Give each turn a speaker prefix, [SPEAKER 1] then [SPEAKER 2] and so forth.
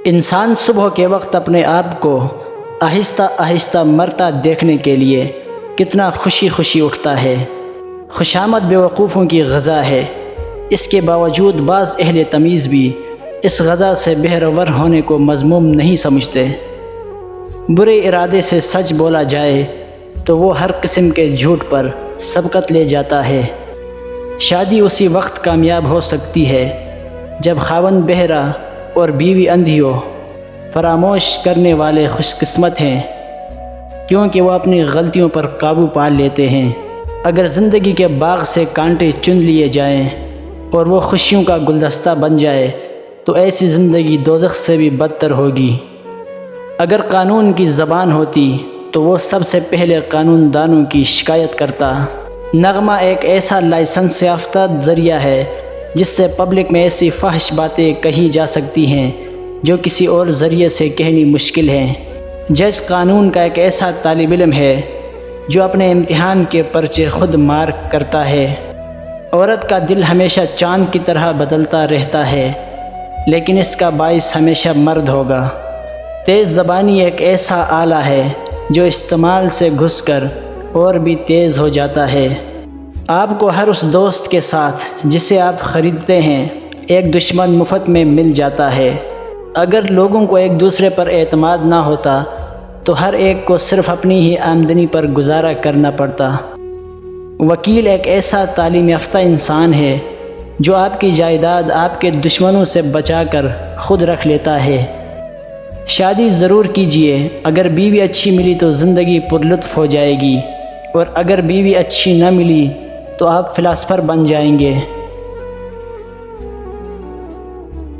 [SPEAKER 1] انسان صبح کے وقت اپنے آپ کو آہستہ آہستہ مرتا دیکھنے کے لیے کتنا خوشی خوشی اٹھتا ہے۔ خوشامد بیوقوفوں کی غذا ہے، اس کے باوجود بعض اہل تمیز بھی اس غذا سے بہرور ہونے کو مذموم نہیں سمجھتے۔ برے ارادے سے سچ بولا جائے تو وہ ہر قسم کے جھوٹ پر سبقت لے جاتا ہے۔ شادی اسی وقت کامیاب ہو سکتی ہے جب خاوند بہرا اور بیوی اندھی ہو۔ فراموش کرنے والے خوش قسمت ہیں، کیونکہ وہ اپنی غلطیوں پر قابو پا لیتے ہیں۔ اگر زندگی کے باغ سے کانٹے چن لیے جائیں اور وہ خوشیوں کا گلدستہ بن جائے تو ایسی زندگی دوزخ سے بھی بدتر ہوگی۔ اگر قانون کی زبان ہوتی تو وہ سب سے پہلے قانون دانوں کی شکایت کرتا۔ نغمہ ایک ایسا لائسنس یافتہ ذریعہ ہے جس سے پبلک میں ایسی فحش باتیں کہی جا سکتی ہیں جو کسی اور ذریعے سے کہنی مشکل ہیں۔ جج قانون کا ایک ایسا طالب علم ہے جو اپنے امتحان کے پرچے خود مارک کرتا ہے۔ عورت کا دل ہمیشہ چاند کی طرح بدلتا رہتا ہے، لیکن اس کا باعث ہمیشہ مرد ہوگا۔ تیز زبانی ایک ایسا آلہ ہے جو استعمال سے گھس کر اور بھی تیز ہو جاتا ہے۔ آپ کو ہر اس دوست کے ساتھ جسے آپ خریدتے ہیں ایک دشمن مفت میں مل جاتا ہے۔ اگر لوگوں کو ایک دوسرے پر اعتماد نہ ہوتا تو ہر ایک کو صرف اپنی ہی آمدنی پر گزارا کرنا پڑتا۔ وکیل ایک ایسا تعلیم یافتہ انسان ہے جو آپ کی جائیداد آپ کے دشمنوں سے بچا کر خود رکھ لیتا ہے۔ شادی ضرور کیجئے، اگر بیوی اچھی ملی تو زندگی پرلطف ہو جائے گی، اور اگر بیوی اچھی نہ ملی تو آپ فلاسفر بن جائیں گے۔